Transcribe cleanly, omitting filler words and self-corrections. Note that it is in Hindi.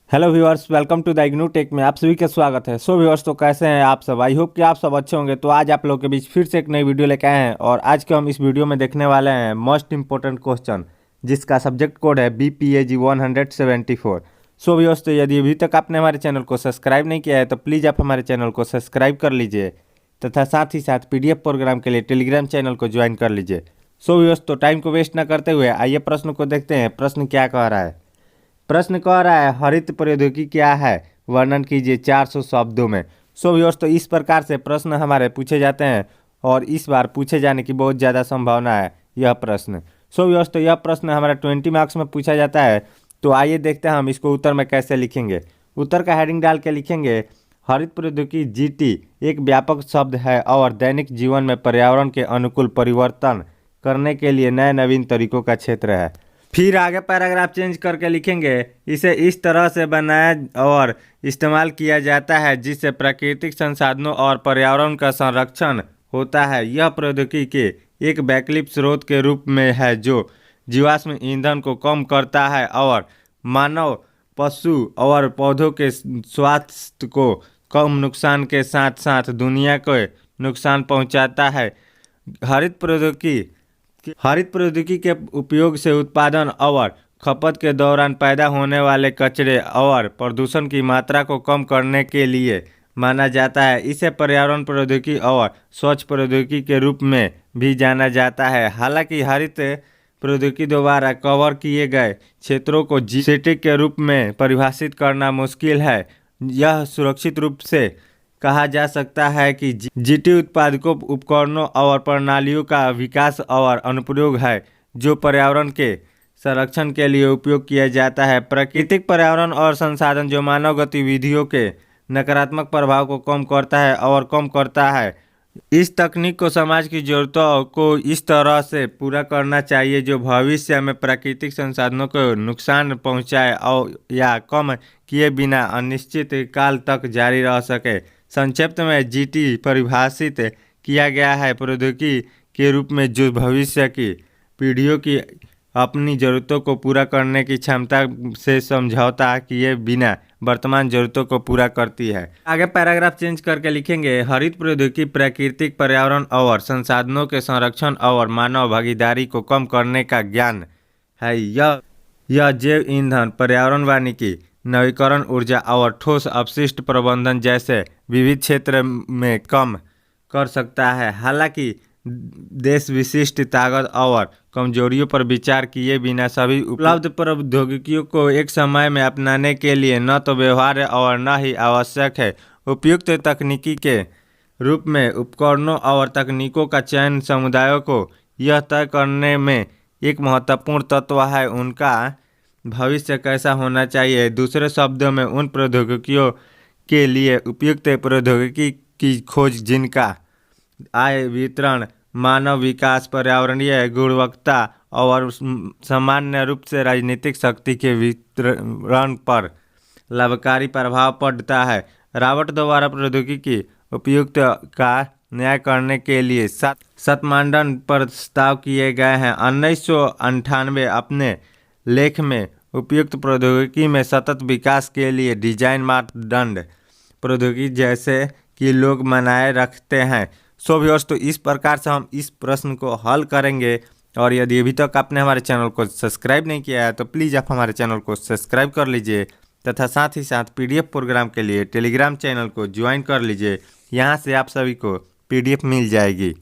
Hello viewers, welcome to the IGNOU tech में आप सभी का स्वागत है। सो व्यूअर्स, तो कैसे हैं आप सब? आई होप कि आप सब अच्छे होंगे। तो आज आप लोगों के बीच फिर से एक नई वीडियो लेके आए हैं और आज के हम इस वीडियो में देखने वाले हैं मोस्ट इंपॉर्टेंट क्वेश्चन, जिसका सब्जेक्ट कोड है BPAG 174। सो व्यूअर्स, तो यदि अभी तक आपने हमारे चैनल को सब्सक्राइब नहीं किया है तो प्लीज़ आप हमारे चैनल को सब्सक्राइब कर लीजिए तथा साथ ही साथ PDF प्रोग्राम के लिए टेलीग्राम चैनल को ज्वाइन कर लीजिए। सो व्यूअर्स, तो टाइम को वेस्ट ना करते हुए आइए प्रश्न को देखते हैं। प्रश्न क्या कह रहा है? प्रश्न कह रहा है हरित प्रौद्योगिकी क्या है, वर्णन कीजिए 400 शब्दों में। सो व्यूअर्स, तो इस प्रकार से प्रश्न हमारे पूछे जाते हैं और इस बार पूछे जाने की बहुत ज़्यादा संभावना है यह प्रश्न। सो व्यूअर्स, तो यह प्रश्न हमारा 20 मार्क्स में पूछा जाता है। तो आइए देखते हैं हम इसको उत्तर में कैसे लिखेंगे। उत्तर का हेडिंग डाल के लिखेंगे हरित प्रौद्योगिकी GT एक व्यापक शब्द है और दैनिक जीवन में पर्यावरण के अनुकूल परिवर्तन करने के लिए नए नवीन तरीकों का क्षेत्र है। फिर आगे पैराग्राफ चेंज करके लिखेंगे इसे इस तरह से बनाया और इस्तेमाल किया जाता है जिससे प्राकृतिक संसाधनों और पर्यावरण का संरक्षण होता है। यह प्रौद्योगिकी एक वैकल्पिक स्रोत के रूप में है जो जीवाश्म ईंधन को कम करता है और मानव, पशु और पौधों के स्वास्थ्य को कम नुकसान के साथ साथ दुनिया को नुकसान पहुंचाता है। हरित प्रौद्योगिकी के उपयोग से उत्पादन और खपत के दौरान पैदा होने वाले कचरे और प्रदूषण की मात्रा को कम करने के लिए माना जाता है। इसे पर्यावरण प्रौद्योगिकी और स्वच्छ प्रौद्योगिकी के रूप में भी जाना जाता है। हालांकि हरित प्रौद्योगिकी द्वारा कवर किए गए क्षेत्रों को GT के रूप में परिभाषित करना मुश्किल है। यह सुरक्षित रूप से कहा जा सकता है कि GT उत्पादकों, उपकरणों और प्रणालियों का विकास और अनुप्रयोग है जो पर्यावरण के संरक्षण के लिए उपयोग किया जाता है। प्राकृतिक पर्यावरण और संसाधन जो मानव गतिविधियों के नकारात्मक प्रभाव को कम करता है। इस तकनीक को समाज की जरूरतों को इस तरह से पूरा करना चाहिए जो भविष्य में प्राकृतिक संसाधनों को नुकसान पहुंचाए और या कम किए बिना अनिश्चित काल तक जारी रह सके। संक्षिप्त में GT परिभाषित किया गया है प्रौद्योगिकी के रूप में जो भविष्य की पीढ़ियों की अपनी ज़रूरतों को पूरा करने की क्षमता से समझौता किए बिना वर्तमान ज़रूरतों को पूरा करती है। आगे पैराग्राफ चेंज करके लिखेंगे हरित प्रौद्योगिकी प्राकृतिक पर्यावरण और संसाधनों के संरक्षण और मानव भागीदारी को कम करने का ज्ञान है। यह जैव ईंधन, पर्यावरण वानिकी, नवीकरण ऊर्जा और ठोस अपशिष्ट प्रबंधन जैसे विविध क्षेत्र में कम कर सकता है। हालांकि देश विशिष्ट ताकत और कमजोरियों पर विचार किए बिना सभी उपलब्ध प्रौद्योगिकियों को एक समय में अपनाने के लिए न तो व्यवहार्य और न ही आवश्यक है। उपयुक्त तकनीकी के रूप में उपकरणों और तकनीकों का चयन समुदायों को यह तय करने में एक महत्वपूर्ण तत्व है उनका भविष्य कैसा होना चाहिए। दूसरे शब्दों में उन प्रौद्योगिकियों के लिए उपयुक्त प्रौद्योगिकी की खोज जिनका आय वितरण, मानव विकास, पर्यावरणीय गुणवत्ता और सामान्य रूप से राजनीतिक शक्ति के वितरण पर लाभकारी प्रभाव पड़ता है। रॉबर्ट द्वारा प्रौद्योगिकी उपयुक्त का न्याय करने के लिए 7 मानदंड प्रस्ताव किए गए हैं। 1998 अपने लेख में उपयुक्त प्रौद्योगिकी में सतत विकास के लिए डिजाइन मापदंड प्रौद्योगिकी जैसे कि लोग बनाए रखते हैं। सो व्यूअर्स, तो इस प्रकार से हम इस प्रश्न को हल करेंगे और यदि अभी तक आपने हमारे चैनल को सब्सक्राइब नहीं किया है तो प्लीज़ आप हमारे चैनल को सब्सक्राइब कर लीजिए तथा साथ ही साथ PDF प्रोग्राम के लिए टेलीग्राम चैनल को ज्वाइन कर लीजिए। यहाँ से आप सभी को PDF मिल जाएगी।